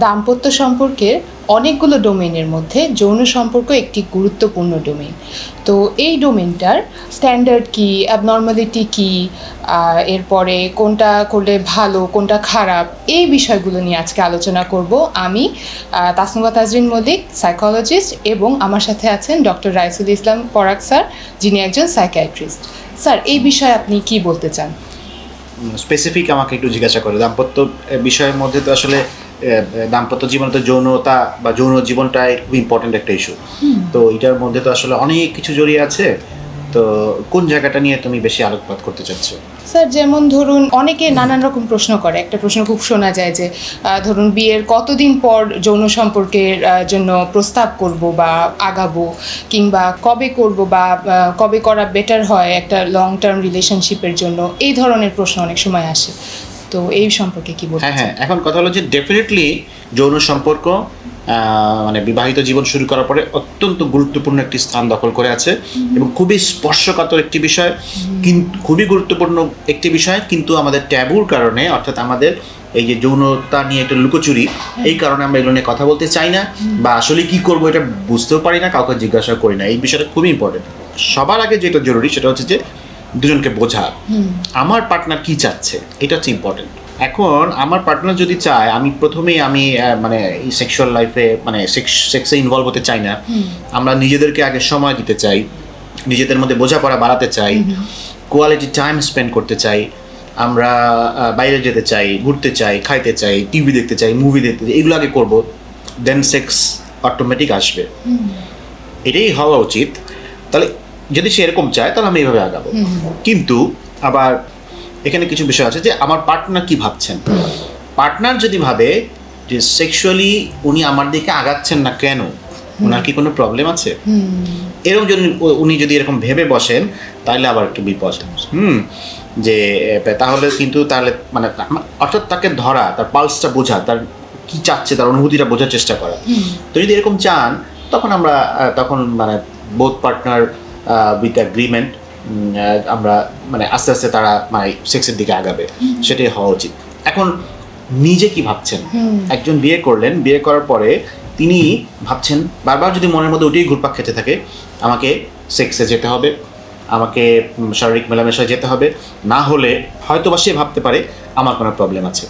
দাম্পত্য সম্পর্কের অনেকগুলো ডোমেইনের মধ্যে যৌন সম্পর্ক একটি গুরুত্বপূর্ণ ডোমেইন। তো এই ডোমেইনটার স্ট্যান্ডার্ড কী, অ্যাবনর্মালিটি কী, এরপরে কোনটা করলে ভালো কোনটা খারাপ, এই বিষয়গুলো নিয়ে আজকে আলোচনা করব আমি, তাসনুভা তাজরিন মল্লিক, সাইকোলজিস্ট, এবং আমার সাথে আছেন ডক্টর রাইসুল ইসলাম পরাগ স্যার, যিনি একজন সাইকিয়াট্রিস্ট। স্যার, এই বিষয়ে আপনি কি বলতে চান? স্পেসিফিক আমাকে একটু জিজ্ঞাসা করে। দাম্পত্য বিষয়ের মধ্যে তো আসলে দাম্পত্য জীবনে তো যৌনতা বা যৌন জীবনটা খুব ইম্পর্টেন্ট একটা ইস্যু। তো এটার মধ্যে তো আসলে অনেক কিছু জড়িয়ে আছে। তো কোন জায়গাটা নিয়ে তুমি বেশি আলোকপাত করতে চাচ্ছ? স্যার, যেমন ধরুন অনেকে নানান রকম প্রশ্ন করে। একটা প্রশ্ন খুব শোনা যায় যে ধরুন বিয়ের কতদিন পর যৌন সম্পর্কের জন্য প্রস্তাব করব বা আগাবো, কিংবা কবে করব বা কবে করা বেটার হয় একটা লং টার্ম রিলেশনশিপের জন্য, এই ধরনের প্রশ্ন অনেক সময় আসে। তো এই সম্পর্কে কি বলতে? হ্যাঁ, এখন কথা হলো যে ডেফিনেটলি যৌন সম্পর্ক মানে বিবাহিত জীবন শুরু করার পরে অত্যন্ত গুরুত্বপূর্ণ একটি স্থান দখল করে আছে এবং খুবই স্পর্শকাতর একটি বিষয়, কিন্তু খুবই গুরুত্বপূর্ণ একটি বিষয়, কিন্তু আমাদের ট্যাবুর কারণে, অর্থাৎ আমাদের এই যে যৌনতা নিয়ে একটা লুকোচুরি, এই কারণে আমরা এগুলো নিয়ে কথা বলতে চাই না, বা আসলে কি করবো এটা বুঝতেও পারি না, কাউকে জিজ্ঞাসা করি না। এই বিষয়টা খুবই ইম্পর্টেন্ট। সবার আগে যেটা জরুরি সেটা হচ্ছে যে দুজনকে বোঝা, আমার পার্টনার কি চাচ্ছে, এটা হচ্ছে ইম্পর্টেন্ট। এখন আমার পার্টনার যদি চায়, আমি প্রথমেই মানে এই সেক্সুয়াল লাইফে মানে সেক্সে ইনভলভ হতে চাই না, আমরা নিজেদেরকে আগে সময় দিতে চাই, নিজেদের মধ্যে বোঝাপড়া বাড়াতে চাই, কোয়ালিটি টাইম স্পেন্ড করতে চাই, আমরা বাইরে যেতে চাই, ঘুরতে চাই, খাইতে চাই, টিভি দেখতে চাই, মুভি দেখতে চাই, এগুলো আগে করবো, দেন সেক্স অটোমেটিক আসবে। এটাই হওয়া উচিত। তাহলে যদি সে এরকম চায় তাহলে আমি এইভাবে আগাবো। কিন্তু আবার এখানে কিছু বিষয় আছে যে আমার পার্টনার কি ভাবছেন। পার্টনার যদি ভাবে যে সেক্সুয়ালি উনি আমার দিকে আগাচ্ছেন না কেন, ওনার কি কোনো প্রবলেম আছে, এরকম যদি উনি যদি এরকম ভেবে বসেন, তাহলে আবার একটু বিপদ। যে তাহলে কিন্তু তাহলে মানে অর্থাৎ তাকে ধরা, তার পালসটা বোঝা, তার কি চাচ্ছে, তার অনুভূতিটা বোঝার চেষ্টা করা। তো যদি এরকম চান তখন মানে বোথ পার্টনার উইথ অ্যাগ্রিমেন্ট আমরা মানে আস্তে আস্তে তারা মানে সেক্সের দিকে আগাবে, সেটাই হওয়া উচিত। এখন নিজে কি ভাবছেন? একজন বিয়ে করলেন, বিয়ে করার পরে তিনি ভাবছেন বারবার, যদি মনের মধ্যে ওটাই ঘুরপাক খেতে থাকে, আমাকে সেক্সে যেতে হবে, আমাকে শারীরিক মেলামেশায় যেতে হবে, না হলে হয়তো বা সে ভাবতে পারে আমার কোনো প্রবলেম আছে।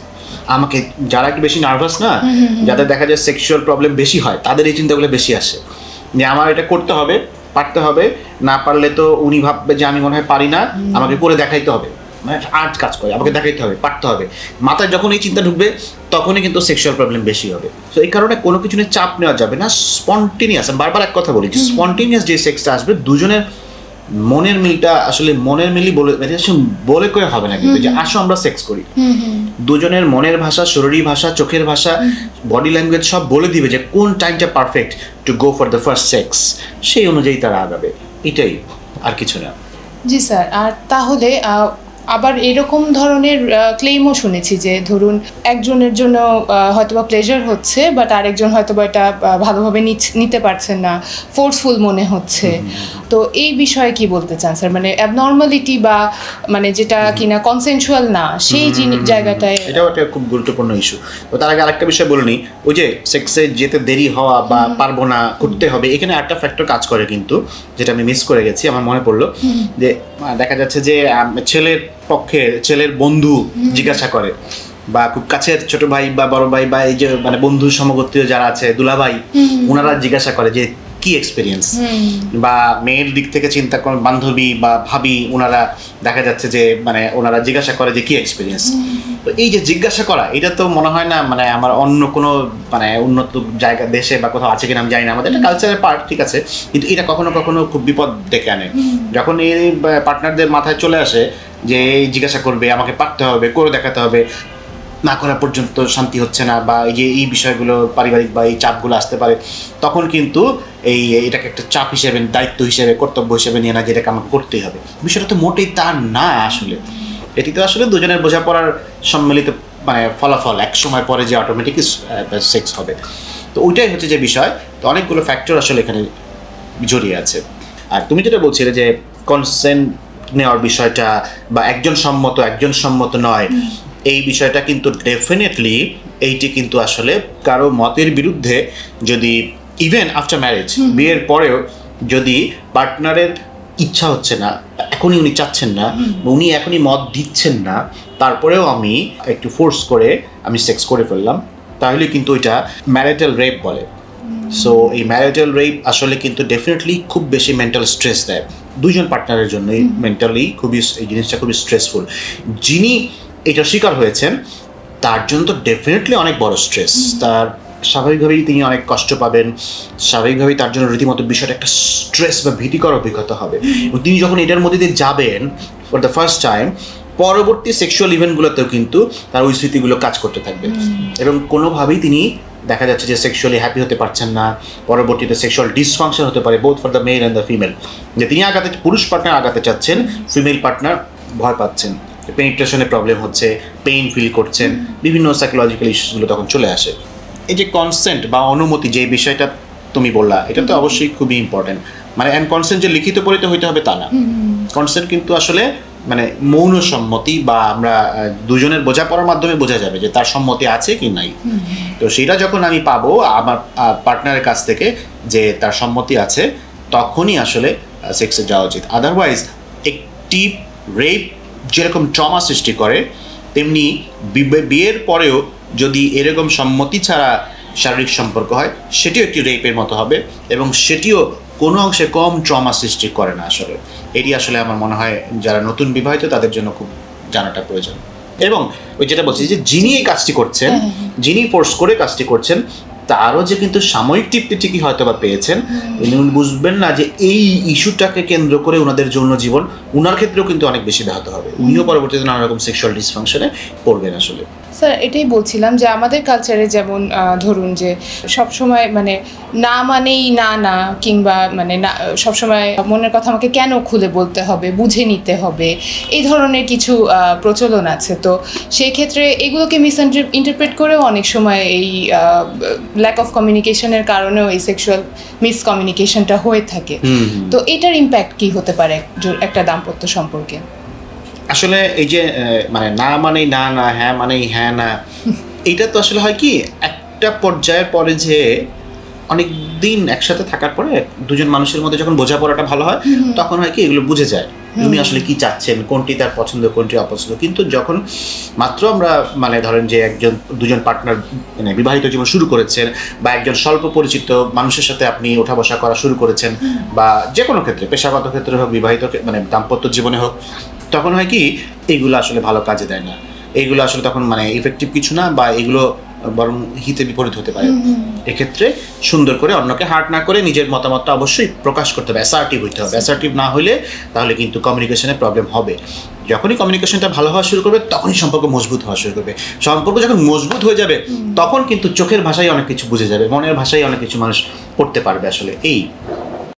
আমাকে যারা একটু বেশি নার্ভাস না, যাদের দেখা যায় সেক্সুয়াল প্রবলেম বেশি হয়, তাদের এই চিন্তাগুলো বেশি আসে যে আমার এটা করতে হবে, পারতে হবে, না পারলে তো উনি ভাববে যে আমি মনে হয় পারি না, আমাকে করে দেখাইতে হবে, মানে আর্ট কাজ করে, আমাকে দেখাইতে হবে, পারতে হবে। মাথায় যখন এই চিন্তা ঢুকবে তখনই কিন্তু সেক্সুয়াল প্রবলেম বেশি হবে। তো এই কারণে কোনো কিছু নিয়ে চাপ নেওয়া যাবে না, স্পন্টেনিয়াস। আমি বারবার এক কথা বলি যে স্পন্টেনিয়াস যে সেক্সটা আসবে, দুজনের মনের মিলটা আসলে মনের মিলই বলে করে হবে না, কিন্তু যে আসো আমরা সেক্স করি, দুজনের মনের ভাষা, শরীরী ভাষা, চোখের ভাষা, বডি ল্যাঙ্গুয়েজ সব বলে দিবে যে কোন টাইমটা perfect to go for the first sex, সেই অনুযায়ী তারা আগাবে, এটাই, আর কিছু না। জি স্যার। আর তাহলে আবার এরকম ধরনের ক্লেইমও শুনেছি যে ধরুন একজনের জন্য হয়তোবা প্লেজার হচ্ছে, বাট আরেকজন হয়তোবা এটা ভালোভাবে নিতে পারছেন না, ফোর্সফুল মনে হচ্ছে। তো এই বিষয়ে কি বলতে চান স্যার? মানে অ্যাবনর্মালিটি বা মানে যেটা কিনা কনসেনচুয়াল না, সেই জায়গাটায় এটাও একটা খুব গুরুত্বপূর্ণ ইস্যু। তো তার আগে আরেকটা বিষয় বলিনি, ওই যে সেক্সে যেতে দেরি হওয়া বা পারবো না, করতে হবে, এখানে একটা ফ্যাক্টর কাজ করে কিন্তু, যেটা আমি মিস করে গেছি, আমার মনে পড়লো যে দেখা যাচ্ছে যে ছেলের পক্ষে ছেলের বন্ধু জিজ্ঞাসা করে, বা খুব কাছের ছোট ভাই বা বড় ভাই বা এই যে মানে বন্ধু সমগোত্রীয় যারা আছে, দুলাভাই, ওনারা জিজ্ঞাসা করে যে কি এক্সপিরিয়েন্স, বা মেয়ের দিক থেকে চিন্তা করেন বান্ধবী বা ভাবি, ওনারা দেখা যাচ্ছে যে মানে ওনারা জিজ্ঞাসা করে যে কি এক্সপিরিয়েন্স। তো এই যে জিজ্ঞাসা করা, এটা তো মনে হয় না মানে আমার অন্য কোনো মানে উন্নত জায়গা দেশে বা কোথাও আছে কিনা আমি জানি না, আমাদের একটা কালচারের পার্ট, ঠিক আছে, কিন্তু এটা কখনো কখনো খুব বিপদ ডেকে আনে। যখন এই পার্টনারদের মাথায় চলে আসে যে জিজ্ঞাসা করবে, আমাকে পারতে হবে, করে দেখাতে হবে, না করা পর্যন্ত শান্তি হচ্ছে না, বা এই যে এই বিষয়গুলো পারিবারিক বা এই চাপগুলো আসতে পারে, তখন কিন্তু এটাকে একটা চাপ হিসেবে, দায়িত্ব হিসেবে, কর্তব্য হিসেবে নিয়ে না যে এটাকে আমাকে করতেই হবে। বিষয়টা তো মোটেই তার না আসলে। এটি তো আসলে দুজনের বোঝাপড়ার সম্মিলিত মানে ফলাফল, এক সময় পরে যে অটোমেটিক সেক্স হবে। তো ওইটাই হচ্ছে যে বিষয়। তো অনেকগুলো ফ্যাক্টর আসলে এখানে জড়িয়ে আছে। আর তুমি যেটা বলছিলে যে কনসেন্ট নেওয়ার বিষয়টা, বা একজন সম্মত একজন সম্মত নয়, এই বিষয়টা কিন্তু ডেফিনেটলি এইটি কিন্তু আসলে কারো মতের বিরুদ্ধে, যদি ইভেন আফটার ম্যারেজ, বিয়ের পরেও যদি পার্টনারের ইচ্ছা হচ্ছে না, এখনই উনি চাচ্ছেন না, উনি এখনই মত দিচ্ছেন না, তারপরেও আমি একটু ফোর্স করে আমি সেক্স করে ফেললাম, তাহলে কিন্তু ওইটা ম্যারিটাল রেপ বলে। সো এই ম্যারিটাল রেপ আসলে কিন্তু ডেফিনেটলি খুব বেশি মেন্টাল স্ট্রেস দেয় দুইজন পার্টনারের জন্য। মেন্টালি খুবই এই জিনিসটা খুবই স্ট্রেসফুল। যিনি এটা শিকার হয়েছেন তার জন্য তো ডেফিনেটলি অনেক বড় স্ট্রেস। তার স্বাভাবিকভাবেই তিনি অনেক কষ্ট পাবেন, স্বাভাবিকভাবেই তার জন্য রীতিমতো বিষয়টা একটা স্ট্রেস বা ভীতিকর অভিজ্ঞতা হবে। এবং তিনি যখন এটার মধ্যে দিয়ে যাবেন ফর দ্য ফার্স্ট টাইম, পরবর্তী সেক্সুয়াল ইভেন্টগুলোতেও কিন্তু তার ওই স্মৃতিগুলো কাজ করতে থাকবে এবং কোনোভাবেই তিনি দেখা যাচ্ছে যে সেক্সুয়ালি হ্যাপি হতে পারছেন না। পরবর্তীতে সেক্সুয়াল ডিসফাংশন হতে পারে both for the male and the female. যে তিনি আগাতে, পুরুষ পার্টনার আগাতে চাচ্ছেন, ফিমেল পার্টনার ভয় পাচ্ছেন, পেনিট্রেশনে প্রবলেম হচ্ছে, পেইন ফিল করছেন, বিভিন্ন সাইকোলজিক্যাল ইস্যুসগুলো তখন চলে আসে। এই যে কনসেন্ট বা অনুমতি, যে বিষয়টা তুমি বললা, এটা তো অবশ্যই খুবই ইম্পর্টেন্ট। মানে কনসেন্ট যে লিখিত পরিতে হইতে হবে তা না। কনসেন্ট কিন্তু আসলে মানে মৌন সম্মতি, বা আমরা দুজনের বোঝাপড়ার মাধ্যমে বোঝা যাবে যে তার সম্মতি আছে কি নাই। তো সেটা যখন আমি পাবো আমার পার্টনারের কাছ থেকে যে তার সম্মতি আছে, তখনই আসলে সেক্সে যাওয়া উচিত। আদারওয়াইজ একটি রেপ যেরকম ট্রমা সৃষ্টি করে, তেমনি বিয়ের পরেও যদি এরকম সম্মতি ছাড়া শারীরিক সম্পর্ক হয়, সেটিও একটি রেপের মতো হবে এবং সেটিও কোনো অংশে কম ট্রমা সৃষ্টি করে না আসলে। এটি আসলে আমার মনে হয় যারা নতুন বিবাহিত তাদের জন্য খুব জানাটা প্রয়োজন। এবং ওই যেটা বলছি যে যিনি এই কাজটি করছেন, যিনি ফোর্স করে কাজটি করছেন, তারও যে কিন্তু সাময়িক তৃপ্তি ঠিকই হয়তো বা পেয়েছেন, উনি বুঝবেন না যে এই ইস্যুটাকে কেন্দ্র করে ওনাদের যৌন জীবন ওনার ক্ষেত্রেও কিন্তু অনেক বেশি ব্যাহত হবে। উনিও পরবর্তীতে নানা রকম সেক্সুয়াল ডিসফাংশনে পড়বেন আসলে। স্যার, এটাই বলছিলাম যে আমাদের কালচারে যেমন ধরুন যে সবসময় মানে না মানেই না না, কিংবা মানে না সবসময় মনের কথা আমাকে কেন খুলে বলতে হবে, বুঝে নিতে হবে, এই ধরনের কিছু প্রচলন আছে। তো সেই ক্ষেত্রে এগুলোকে ইন্টারপ্রেট করেও অনেক সময় এই ল্যাক অফ কমিউনিকেশনের কারণেও এই সেক্সুয়াল মিসকমিউনিকেশনটা হয়ে থাকে। তো এটার ইম্প্যাক্ট কি হতে পারে একটা দাম্পত্য সম্পর্কে? আসলে এই যে মানে না মানেই না না, হ্যাঁ মানেই হ্যাঁ না, এইটা তো আসলে হয় কি একটা পর্যায়ের পরে যে অনেক দিন একসাথে থাকার পরে দুজন মানুষের মধ্যে যখন বোঝাপড়াটা ভালো হয়, তখন হয় কি এগুলো বুঝে যায় উনি আসলে কি চাচ্ছেন, কোনটি তার পছন্দ, কোনটি অপছন্দ। কিন্তু যখন মাত্র আমরা মানে ধরেন যে দুজন পার্টনার মানে বিবাহিত জীবন শুরু করেছেন, বা একজন স্বল্প পরিচিত মানুষের সাথে আপনি ওঠা বসা করা শুরু করেছেন, বা যে কোনো ক্ষেত্রে পেশাগত ক্ষেত্রে হোক, বিবাহিত মানে দাম্পত্য জীবনে হোক, তখন হয় কি এইগুলো আসলে ভালো কাজে দেয় না। এইগুলো আসলে তখন মানে ইফেক্টিভ কিছু না, বা এগুলো বরং হিতে বিপরীত হতে পারে। এক্ষেত্রে সুন্দর করে অন্যকে হার্ট না করে নিজের মতামতটা অবশ্যই প্রকাশ করতে হবে, অ্যাসার্টিভ হইতে হবে। অ্যাসার্টিভ না হলে তাহলে কিন্তু কমিউনিকেশনে প্রবলেম হবে। যখনই কমিউনিকেশনটা ভালো হওয়া শুরু করবে, তখনই সম্পর্ক মজবুত হওয়া শুরু করবে। সম্পর্ক যখন মজবুত হয়ে যাবে, তখন কিন্তু চোখের ভাষায় অনেক কিছু বুঝে যাবে, মনের ভাষায় অনেক কিছু মানুষ পড়তে পারবে আসলে। এই